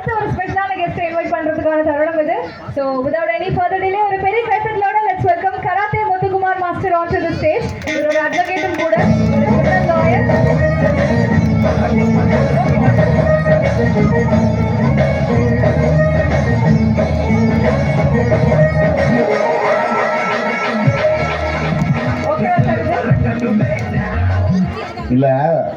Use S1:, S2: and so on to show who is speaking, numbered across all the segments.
S1: ஒரு ஸ்பெஷலான guest invite பண்றதுக்கான தருணம் இது. So without any further delay ஒரு பெரிய கைத்தட்டலோட let's welcome karate Muthukumar master onto the stage. ஒரு அட்வொகேட்டும் கூட, ஒரு criminal lawyer.
S2: இல்ல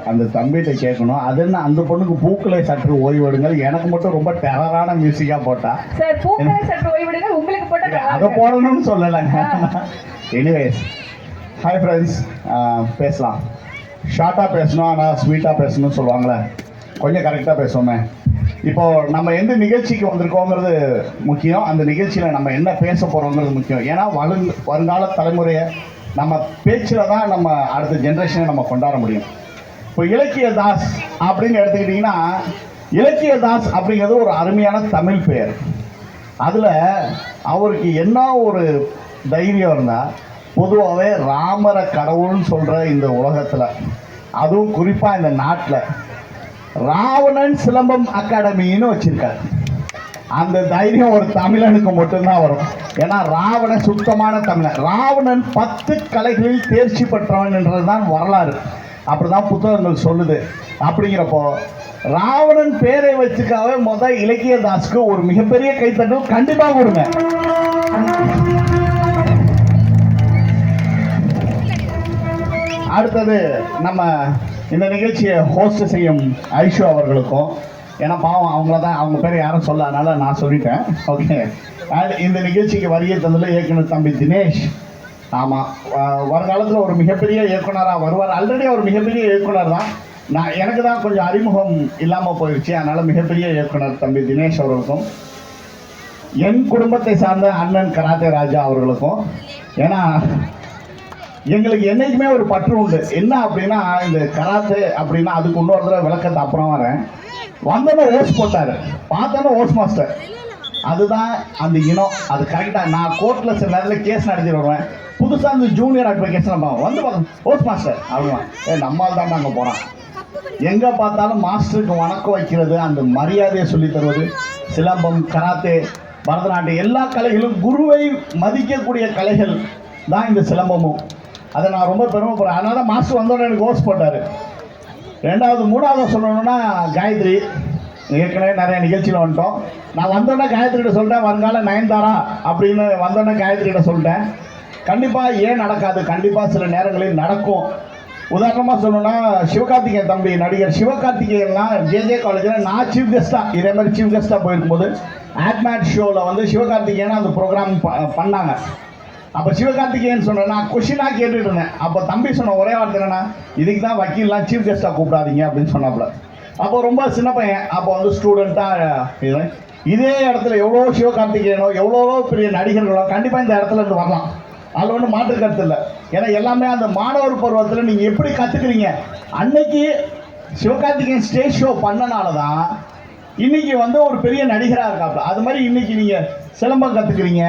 S2: அந்த தம்பிகிட்ட கேட்கணும், அது என்ன அந்த பொண்ணுக்கு பூக்களை சற்று ஓய்வெடுங்கள், எனக்கு மட்டும் ரொம்ப டெரரான மியூசிக்கா போட்டா.
S1: சார் பூக்களை சற்று ஓய்வெடுங்கள், உங்களுக்கு போட்டா
S2: அதை போடணும்னு சொல்லலைங்க. எனிவேஸ், ஹாய் ஃப்ரெண்ட்ஸ், பேசலாம். ஷார்ட்டாக பேசணும், ஆனால் ஸ்வீட்டாக பேசணும்னு சொல்லுவாங்களே, கொஞ்சம் கரெக்டாக பேசுவோமே. இப்போது நம்ம எந்த நிகழ்ச்சிக்கு வந்திருக்கோங்கிறது முக்கியம், அந்த நிகழ்ச்சியில் நம்ம என்ன பேச போகிறோங்கிறது முக்கியம். ஏன்னா வருங்கால தலைமுறையை நம்ம பேச்சில் தான் நம்ம அடுத்த ஜென்ரேஷனை நம்ம கொண்டாட முடியும். இப்போ இலக்கிய தாஸ் அப்படின்னு எடுத்துக்கிட்டிங்கன்னா, இலக்கிய தாஸ் அப்படிங்கிறது ஒரு அருமையான தமிழ் பெயர். அதில் அவருக்கு என்ன ஒரு தைரியம் இருந்தால், பொதுவாகவே ராமரை கடவுள்னு சொல்கிற இந்த உலகத்தில், அதுவும் குறிப்பாக இந்த நாட்டில் ராவணன் சிலம்பம் அகாடமின்னு வச்சுருக்காரு. அந்த தைரியம் ஒரு தமிழனுக்கு மட்டும்தான் வரும். ஏன்னா ராவணன் சுத்தமான தமிழன். ராவணன் 10 கலைகளில் தேர்ச்சி பெற்றவன் என்றதுதான் வரலாறு, அப்படிதான் புத்தகங்கள் சொல்லுது. அப்படிங்கிறப்போ ராவணன் பேரை வச்சுக்காவே இலக்கிய தாஸ்க்கு ஒரு மிகப்பெரிய கைத்தட்டும் கண்டிப்பாக கொடுங்க. அடுத்தது நம்ம இந்த நிகழ்ச்சியை ஹோஸ்ட் செய்யும் ஐஷு அவர்களுக்கும், ஏன்னா பாவம் அவங்கள தான், அவங்க பேர் யாரும் சொல்ல, அதனால் நான் சொல்லிட்டேன். ஓகே. அண்ட் இந்த நிகழ்ச்சிக்கு வருகை தந்ததில் இயக்குனர் தம்பி தினேஷ். ஆமாம், வருங்காலத்தில் ஒரு மிகப்பெரிய இயக்குனராக வருவார். ஆல்ரெடி ஒரு மிகப்பெரிய இயக்குனர் தான். எனக்கு தான் கொஞ்சம் அறிமுகம் இல்லாமல் போயிடுச்சு, அதனால் மிகப்பெரிய இயக்குனர் தம்பி தினேஷ் அவர்களுக்கும், என் குடும்பத்தை சார்ந்த அண்ணன் கராத்தே ராஜா அவர்களுக்கும். ஏன்னா எங்களுக்கு என்றைக்குமே ஒரு பற்று உண்டு. என்ன அப்படின்னா, இந்த கராத்தே அப்படின்னா அதுக்கு இன்னொரு தடவை விளக்கத்தை அப்புறம் வரேன். வந்தோன்னே ஓஸ் போட்டார், பார்த்தோன்னே ஓஸ் மாஸ்டர், அதுதான் அந்த இனம். அது கரெக்டாக நான் கோர்ட்டில் சில நேரத்தில் கேஸ் நடத்தி வருவேன். புதுசாக அந்த ஜூனியர் அட்வொகேட்ஸ் வந்து ஓஸ் மாஸ்டர் அப்படின்னா, நம்மால் தான் நாங்கள் போகிறோம். எங்கே பார்த்தாலும் மாஸ்டருக்கு வணக்கம் வைக்கிறது, அந்த மரியாதையை சொல்லி தருவது. சிலம்பம், கராத்தே, பரதநாட்டியம் எல்லா கலைகளும் குருவை மதிக்கக்கூடிய கலைகள் தான் இந்த சிலம்பமும். அதை நான் ரொம்ப பெருமைப்படுறேன். அதனால தான் மாஸ்டர் வந்தோடனே எனக்கு ஓஸ் போட்டார். மூணாவது சொல்லணும்னா காயத்ரி. ஏற்கனவே நிறைய நிகழ்ச்சியில் வந்துட்டோம். நான் வந்தோடனே காயத்ரிகிட்ட சொல்லிட்டேன், வருங்கால நயன்தாரா அப்படின்னு வந்தோடனே காயத்ரிகிட்ட சொல்லிட்டேன். கண்டிப்பாக ஏன் நடக்காது, கண்டிப்பாக சில நேரங்களில் நடக்கும். உதாரணமாக சொல்லணும்னா, சிவகார்த்திகேயன் தம்பி நடிகர் சிவகார்த்திகேயன்லாம் ஜே காலேஜில் நான் சீஃப் கெஸ்ட்டாக, இதே மாதிரி சீஃப் கெஸ்ட்டாக போயிருக்கும்போது ஆட்மேட் ஷோவில் வந்து சிவகார்த்திகேயன் அந்த ப்ரோக்ராம் பண்ணாங்க. அப்போ சிவகார்த்திகேயன் சொன்னேன், நான் கொஷினாக கேட்டுட்டு இருந்தேன். அப்போ தம்பி சொன்ன ஒரே வார்த்தை என்னன்னா, இதுக்கு தான் வக்கீல்லாம் சீஃப் கெஸ்ட்டாக கூப்பிடாதீங்க அப்படின்னு சொன்னாப்புல. அப்போ ரொம்ப சின்ன பையன், அப்போ வந்து ஸ்டூடெண்ட்டாக இதே இடத்துல எவ்வளோ சிவகார்த்திகேயனோ எவ்வளோ பெரிய நடிகர்களோ கண்டிப்பாக இந்த இடத்துல இருந்து வரலாம். அதில் ஒன்றும் மாற்று கருத்து இல்லை. ஏன்னா எல்லாமே அந்த மாணவர் பருவத்தில் நீங்கள் எப்படி கற்றுக்குறீங்க. அன்னைக்கு சிவகார்த்திகேயன் ஸ்டேஜ் ஷோ பண்ணனால தான் இன்னைக்கு வந்து ஒரு பெரிய நடிகராக இருக்காப்புல. அது மாதிரி இன்னைக்கு நீங்கள் சிலம்பம் கற்றுக்குறீங்க,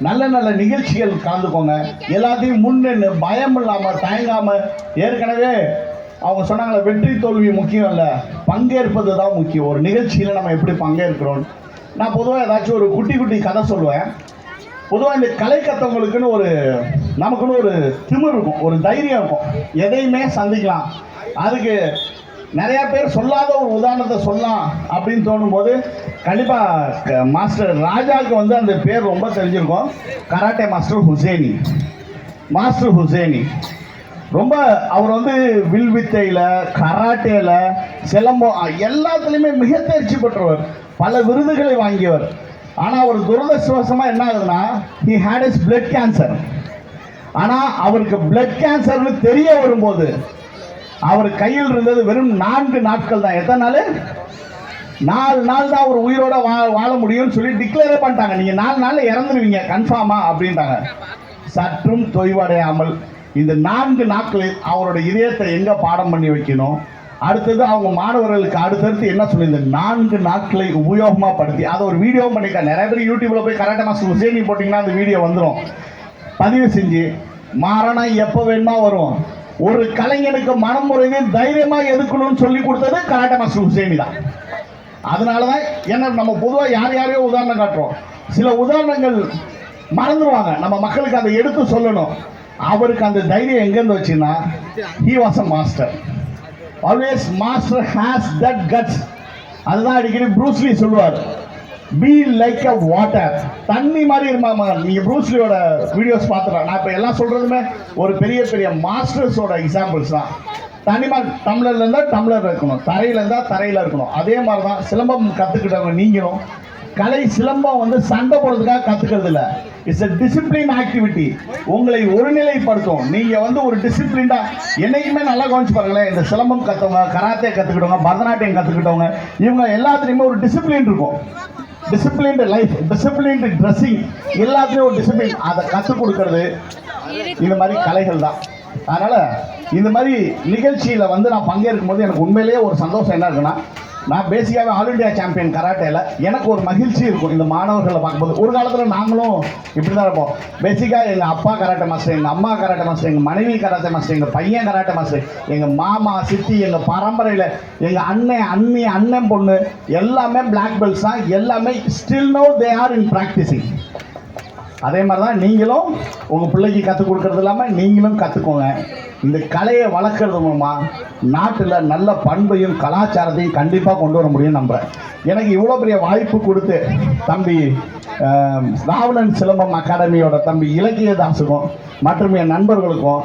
S2: நல்ல நல்ல நிகழ்ச்சிகள் கலந்துக்கோங்க. எல்லாத்தையும் முன்னென்னு பயம் இல்லாமல் தயங்காமல், ஏற்கனவே அவங்க சொன்னாங்களே வெற்றி தோல்வி முக்கியம் இல்லை, பங்கேற்பது தான் முக்கியம். ஒரு நிகழ்ச்சியில் நம்ம எப்படி பங்கேற்கிறோம். நான் பொதுவாக ஏதாச்சும் ஒரு குட்டி குட்டி கதை சொல்லுவேன். பொதுவாக இந்த கலை கற்றவங்களுக்குன்னு நமக்குன்னு ஒரு திமிர் இருக்கும், ஒரு தைரியம் இருக்கும், எதையுமே சந்திக்கலாம். அதுக்கு நிறையா பேர் சொல்லாத ஒரு உதாரணத்தை சொல்லலாம் அப்படின்னு தோணும்போது கண்டிப்பாக மாஸ்டர் ராஜாவுக்கு வந்து அந்த பேர் ரொம்ப தெரிஞ்சிருக்கும். Karate master Hosseini. Master Hosseini ரொம்ப அவர் வந்து வில் வித்தையில், கராட்டேல, சிலம்பம் எல்லாத்துலேயுமே மிக தேர்ச்சி பெற்றவர், பல விருதுகளை வாங்கியவர். ஆனால் ஒரு துரதிருஷ்டவசமாக என்ன ஆகுதுன்னா, he had is blood cancer. ஆனால் அவருக்கு பிளட் கேன்சர்னு தெரிய வரும்போது அவர் கையில் இருந்தது வெறும் 4 நாட்கள் தான். எத்தனை நாள்? 4 நாள் தான் அவர் உயிரோட வாழ முடியும்னு சொல்லி டிக்ளேரே பண்ணிட்டாங்க. நீங்கள் 4 நாளில் இறந்துருவீங்க கன்ஃபார்மா அப்படின்ட்டாங்க. சற்றும் தொய்வடையாமல் இந்த 4 நாட்களில் அவரோட இதயத்தை எங்கே பாடம் பண்ணி வைக்கணும், அடுத்தது அவங்க மாணவர்களுக்கு அடுத்தடுத்து என்ன சொல்லி இந்த 4 நாட்களை உபயோகமாக படுத்தி அதை ஒரு வீடியோவும் பண்ணியிருக்காங்க. நிறைய பேர் யூடியூப்ல போய் கராட்டே மாஸ்டர் ஹுசேனி போட்டிங்கன்னா அந்த வீடியோ வந்துடும். பதிவு செஞ்சு மரணம் எப்போ வேணுமா வரும், ஒரு கலைஞனுக்கு மனமுறையை தைரியமாக எதுக்கணும்னு சொல்லி கொடுத்தது கராட்டே மாஸ்டர் ஹுசேனி தான். அதனால தான் ஏன்னா நம்ம பொதுவாக யாரையோ உதாரணம் காட்டுறோம், சில உதாரணங்கள் மறந்துடுவாங்க, நம்ம மக்களுக்கு அதை எடுத்து சொல்லணும். அவருக்கு அந்த தைரியம் எங்கேருந்து வச்சுன்னா, he was a master. Always master has that guts. அதுதான் அடிக்கடி ப்ரூஸ்லி சொல்லுவார், பி லைக் அ வாட்டர். தண்ணி மாதிரி இருமாமா. நீங்கள் ப்ரூஸ்லியோட வீடியோஸ் பார்த்துக்கலாம். நான் இப்போ எல்லாம் சொல்கிறதுமே ஒரு பெரிய பெரிய மாஸ்டர்ஸோட எக்ஸாம்பிள்ஸ் தான். தண்ணி மாதிரி டம்ளர்ல இருந்தால் டம்ளர் இருக்கணும், தரையில் இருந்தால் தரையில் இருக்கணும். அதே மாதிரி தான் சிலம்பம் கற்றுக்கிட்டவங்க நீங்களும். கலை சிலம்பம் வந்து சண்டை போடுறதுக்காக கற்றுக்கிறது இல்லை, இட்ஸ் a டிசிப்ளின் ஆக்டிவிட்டி. உங்களை ஒருநிலைப்படுத்தும். நீங்கள் வந்து ஒரு டிசிப்ளின்டாக என்னைக்குமே நல்லா கவனிச்சு பாருங்களேன். இந்த சிலம்பம் கற்றவங்க, கராத்தே கற்றுக்கிட்டவங்க, பரதநாட்டியம் கற்றுக்கிட்டவங்க, இவங்க எல்லாத்துலேயுமே ஒரு டிசிப்ளின் இருக்கும். டிசிப்ளின்டு லைஃப், டிசிப்ளின்டு ட்ரெஸ்ஸிங், எல்லாத்துலேயும் ஒரு டிசிப்ளின். அதை கற்றுக் கொடுக்கறது இந்த மாதிரி கலைகள் தான். அதனால் இந்த மாதிரி நிகழ்ச்சியில் வந்து நான் பங்கேற்கும் போது எனக்கு உண்மையிலேயே ஒரு சந்தோஷம் என்ன இருக்குன்னா, நான் பேசிக்காகவே ஆல் இண்டியா சாம்பியன் கராட்டேல எனக்கு ஒரு மகிழ்ச்சி இருக்கும் இந்த மாணவர்களை பார்க்கும்போது. ஒரு காலத்தில் நாங்களும் இப்படி தான் இருப்போம். பேசிக்காக எங்கள் அப்பா கராட்டே மாஸ்டர், எங்கள் அம்மா கராட்டே மாஸ்டர், எங்கள் மனைவி கராட்டே மாஸ்டர், எங்கள் பையன் கராட்டே மாஸ்டர், எங்கள் மாமா, சித்தி, எங்கள் பரம்பரையில் எங்கள் அண்ணன், அண்ணி, அண்ணன் பொண்ணு எல்லாமே பிளாக் பெல்ட்ஸ் தான். எல்லாமே still no they are in practising. அதே மாதிரி தான் நீங்களும் உங்கள் பிள்ளைக்கு கற்றுக் கொடுக்கறது இல்லாமல் நீங்களும் கற்றுக்கோங்க. இந்த கலையை வளர்க்குறது மூலமாக நாட்டில் நல்ல பண்பையும் கலாச்சாரத்தையும் கண்டிப்பாக கொண்டு வர முடியும் நம்புகிறேன். எனக்கு இவ்வளோ பெரிய வாய்ப்பு கொடுத்து தம்பி ராவணன் சிலம்பம் அகாடமியோட தம்பி இலக்கியதாசுக்கும் மற்றும் என் நண்பர்களுக்கும்,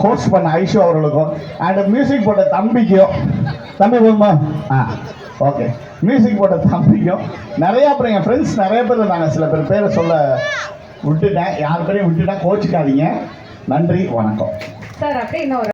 S2: ஹோஸ்ட் பண்ண ஐஷு அவர்களுக்கும், அண்ட் மியூசிக் போட்ட தம்பிக்கும், தம்பி போதுமா? ஓகே, மியூசிக் போட்ட தம்பிக்கும் நிறையா, அப்புறம் என் ஃப்ரெண்ட்ஸ் நிறைய பேர் இருந்தாங்க, சில பேரை சொல்ல விட்டுட்டேன், யார் பேரையும் விட்டுட்டா கோச்சிக்காதீங்க. நன்றி, வணக்கம்
S1: சார். அப்படியே இன்னொரு